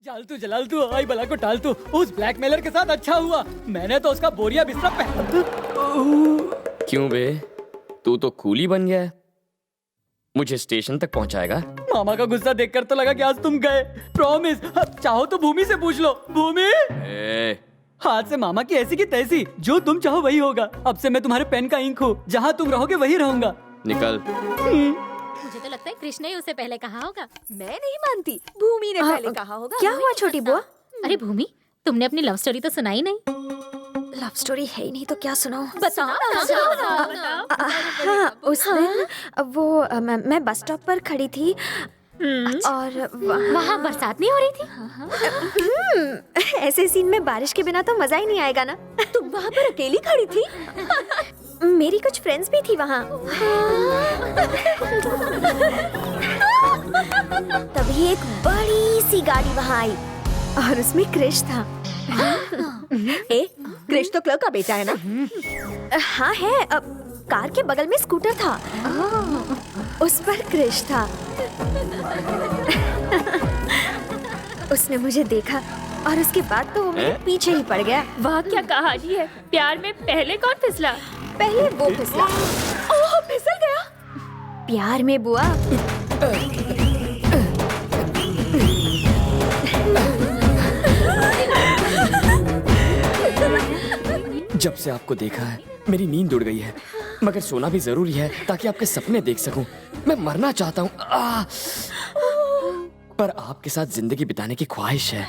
जालतू जलालतू आई बला को टालतू, उस ब्लैकमेलर के साथ अच्छा हुआ मैंने तो उसका बोरिया बिस्तरा क्यों बे, तू तो कूली बन गया है। मुझे स्टेशन तक पहुंचाएगा? मामा का गुस्सा देखकर तो लगा कि आज तुम गए। प्रॉमिस, चाहो तो भूमि से पूछ लो। भूमि हाथ से मामा की ऐसी की तैसी, जो तुम चाहो वही होगा। अब से मैं तुम्हारे पेन का इंक हूँ, जहाँ तुम रहोगे वही रहूंगा। निकल। मुझे तो लगता है कृष्ण ने उसे पहले कहा होगा। मैं नहीं मानती, भूमि ने पहले कहा होगा। क्या हुआ छोटी बुआ? अरे भूमि, तुमने अपनी लव स्टोरी तो सुनाई नहीं। लव स्टोरी है ही नहीं तो क्या सुनाऊं? बताओ। हाँ, उस दिन वो मैं बस स्टॉप पर खड़ी थी और वहाँ बरसात नहीं हो रही थी? ऐसे सीन में बारिश के बिना तो मजा ही नहीं आएगा ना। तुम वहाँ पर अकेली खड़ी थी? मेरी कुछ फ्रेंड्स भी थी वहाँ। तभी एक बड़ी सी गाड़ी वहाँ आई और उसमें क्रिश था। क्रिश तो क्लर्क का बेटा है ना? हाँ है। कार के बगल में स्कूटर था, उस पर क्रिश था। उसने मुझे देखा और उसके बाद तो वो मेरे पीछे ही पड़ गया। वाह क्या कहानी है। प्यार में पहले कौन फिसला? पहले वो फिसला। ओह, फिसल गया। प्यार में बुआ। जब से आपको देखा है मेरी नींद उड़ गई है, मगर सोना भी जरूरी है ताकि आपके सपने देख सकूं। मैं मरना चाहता हूँ, पर आपके साथ जिंदगी बिताने की ख्वाहिश है।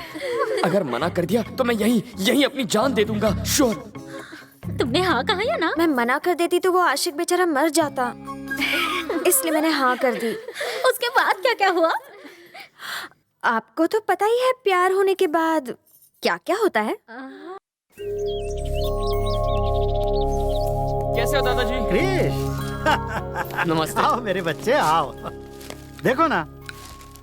अगर मना कर दिया तो मैं यहीं अपनी जान दे दूंगा। श्योर। तुमने हाँ कहा या ना? मैं मना कर देती तो वो आशिक बेचारा मर जाता, इसलिए मैंने हाँ कर दी। उसके बाद क्या क्या हुआ? आपको तो पता ही है प्यार होने के बाद क्या क्या होता है। कैसे हो दादाजी? क्रिश, नमस्ते। आओ मेरे बच्चे आओ। देखो ना,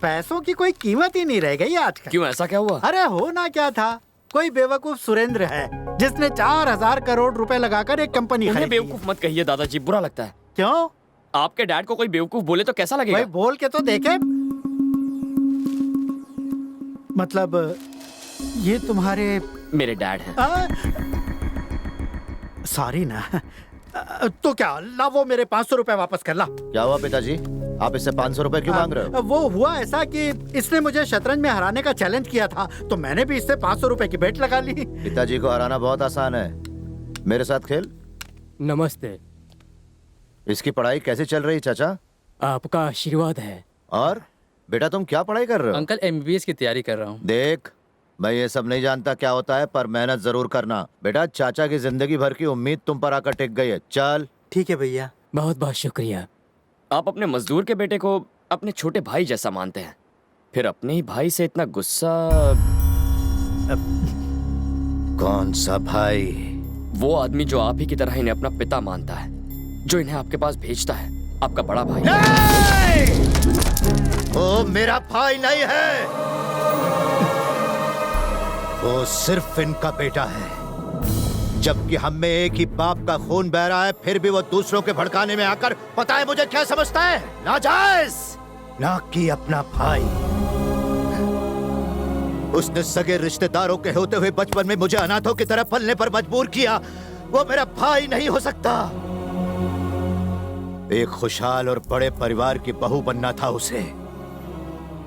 पैसों की कोई कीमत ही नहीं रह गई आजकल। क्यों, ऐसा क्या हुआ? अरे होना क्या था, कोई बेवकूफ सुरेंद्र है जिसने 4000 करोड़ रुपए लगाकर एक कंपनी उन्हें खरीदी। बेवकूफ मत कहिए दादाजी, बुरा लगता है। क्यों? आपके डैड को कोई बेवकूफ बोले तो कैसा लगेगा? भाई बोल के तो देखे। मतलब ये तुम्हारे मेरे डैड हैं। सॉरी ना। तो क्या ला, वो मेरे 500 रुपए वापस कर ला। क्या हुआ पिताजी, आप इससे 500 रुपए क्यों मांग रहे हो? वो हुआ ऐसा कि इसने मुझे शतरंज में हराने का चैलेंज किया था, तो मैंने भी इससे 500 रुपए की बेट लगा ली। पिताजी को हराना बहुत आसान है, मेरे साथ खेल। नमस्ते। इसकी पढ़ाई कैसी चल रही चाचा? आपका आशीर्वाद है। और बेटा तुम क्या पढ़ाई कर रहे हो? अंकल MBBS की तैयारी कर रहा हूँ। देख, मैं ये सब नहीं जानता क्या होता है, पर मेहनत जरूर करना। बेटा चाचा की जिंदगी भर की उम्मीद तुम पर आकर टिक गई है। चल। ठीक है भैया। बहुत बहुत शुक्रिया। आप अपने मजदूर के बेटे को अपने छोटे भाई जैसा मानते हैं, फिर अपने ही भाई से इतना गुस्सा। कौन सा भाई? वो आदमी जो आप ही की तरह इन्हें अपना पिता मानता है, जो इन्हें आपके पास भेजता है, आपका बड़ा भाई। वो मेरा भाई नहीं है, वो सिर्फ इनका बेटा है। जबकि हम में एक ही बाप का खून बह रहा है, फिर भी वो दूसरों के भड़काने में आकर पता है मुझे क्या समझता है? नाजायज, ना कि अपना भाई। उसने सगे रिश्तेदारों के होते हुए बचपन में मुझे अनाथों की तरह पलने पर मजबूर किया। वो मेरा भाई नहीं हो सकता। एक खुशहाल और बड़े परिवार की बहू बनना था उसे,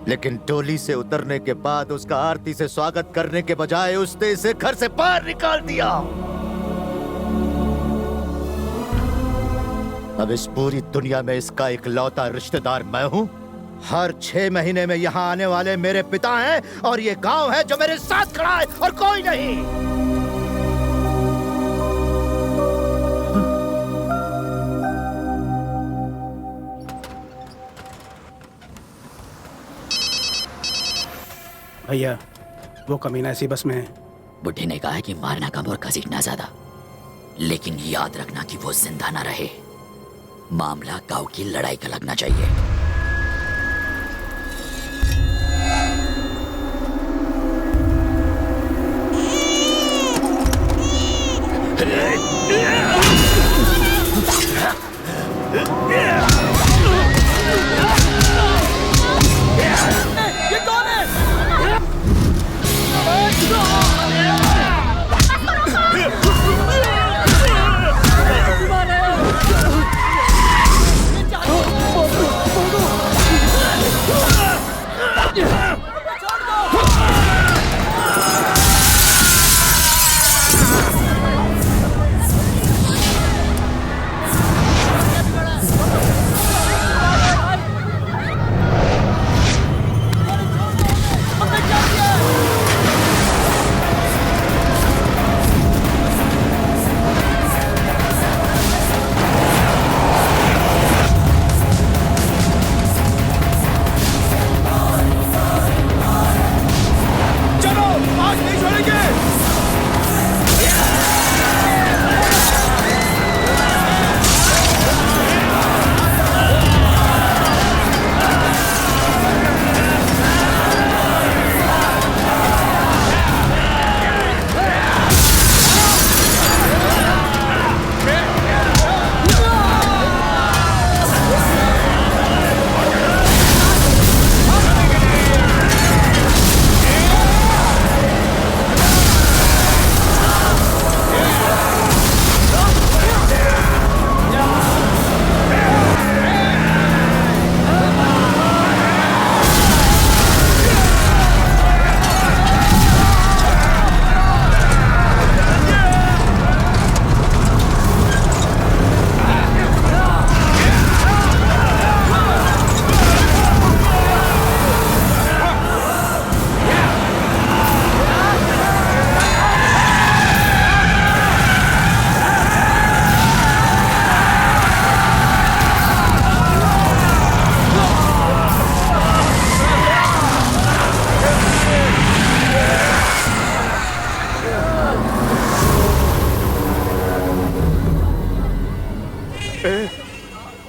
लेकिन डोली से उतरने के बाद उसका आरती से स्वागत करने के बजाय उसने इसे घर से बाहर निकाल दिया। अब इस पूरी दुनिया में इसका इकलौता रिश्तेदार मैं हूँ। हर 6 महीने में यहाँ आने वाले मेरे पिता हैं, और ये गांव है जो मेरे साथ खड़ा है और कोई नहीं। भैया, वो कमीना इसी बस में है। बुढ़े ने कहा है कि मारना कम और घसीटना ज्यादा, लेकिन याद रखना कि वो जिंदा ना रहे। मामला गांव की लड़ाई का लगना चाहिए। ये कौन है?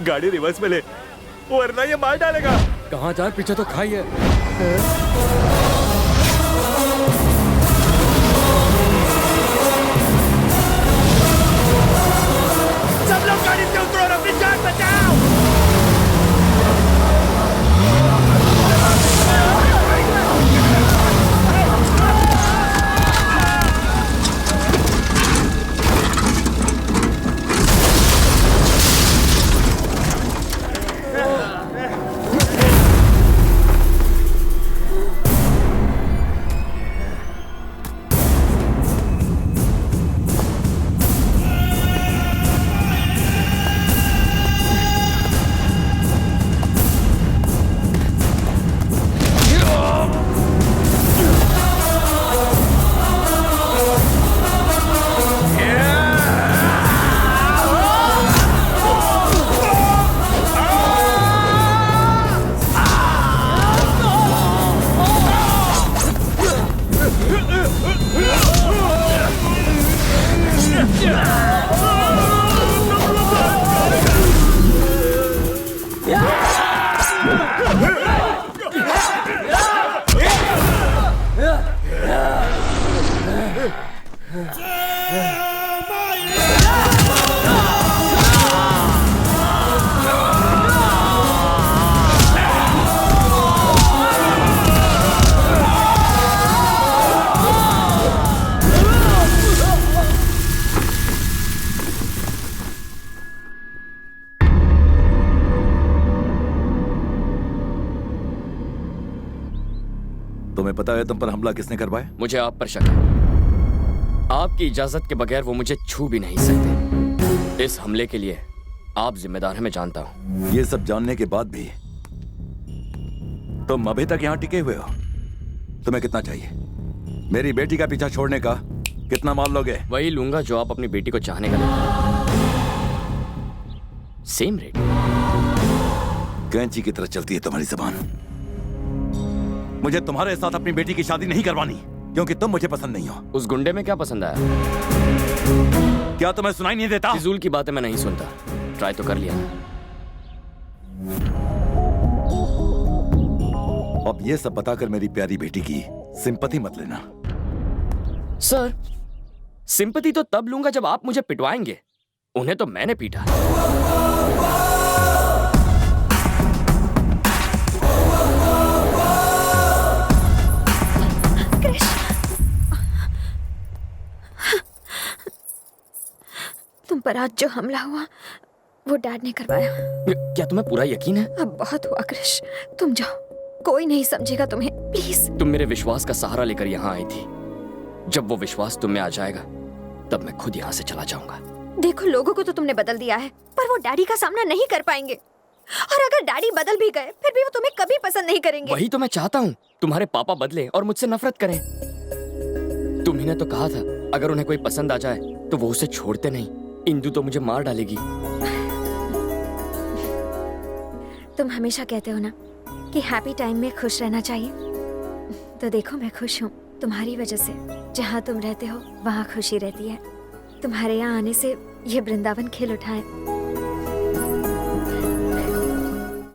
गाड़ी रिवर्स में ले, वरना ये मार डालेगा। कहाँ जाए, पीछे तो खाई है। सब लोग गाड़ी से उतरो और अपनी जान बचाओ। तुम्हें पता है तुम पर हमला किसने करवाया? मुझे आप पर शक है। आपकी इजाजत के बगैर वो मुझे छू भी नहीं सकते। इस हमले के लिए आप जिम्मेदार हैं, मैं जानता हूँ। ये सब जानने के बाद भी तुम अभी तक यहाँ टिके हुए हो। तुम्हें कितना चाहिए? मेरी बेटी का पीछा छोड़ने का कितना माल लोगे? वही लूंगा जो आप अपनी बेटी को चाहने का लेते। Same rate. कैंची की तरह चलती है तुम्हारी जबान। मुझे तुम्हारे साथ अपनी बेटी की शादी नहीं करवानी, क्योंकि तुम मुझे पसंद नहीं हो। उस गुंडे में क्या पसंद आया? क्या तुम्हें सुनाई नहीं देता? फिजूल की बातें मैं नहीं सुनता। ट्राई तो कर लिया ना। अब ये सब बताकर मेरी प्यारी बेटी की सिंपैथी मत लेना। सर, सिंपैथी तो तब लूंगा जब आप मुझे पिटवाएंगे। उन्हें तो मैंने पीटा। तुम पर आज जो हमला हुआ वो डैड ने करवाया। क्या तुम्हें पूरा यकीन है? अब बहुत हुआ क्रिश, तुम जाओ, कोई नहीं समझेगा तुम्हें, प्लीज। तुम मेरे विश्वास का सहारा लेकर यहाँ आई थी। जब वो विश्वास तुम में आ जाएगा तब मैं खुद यहाँ से चला जाऊंगा। देखो, लोगों को तो तुमने बदल दिया है, पर वो डैडी का सामना नहीं कर पाएंगे। और अगर डैडी बदल भी गए फिर भी वो तुम्हें कभी पसंद नहीं करेंगे। वही तो मैं चाहता हूँ, तुम्हारे पापा बदले और मुझसे नफरत करें। तुम्ही ने तो कहा था अगर उन्हें कोई पसंद आ जाए तो वो उसे छोड़ते नहीं। इंदु तो मुझे मार डालेगी। तुम हमेशा कहते हो ना कि हैप्पी टाइम में खुश रहना चाहिए, तो देखो मैं खुश हूँ तुम्हारी वजह से। जहाँ तुम रहते हो वहाँ खुशी रहती है। तुम्हारे यहाँ आने से ये वृंदावन खिल उठा है।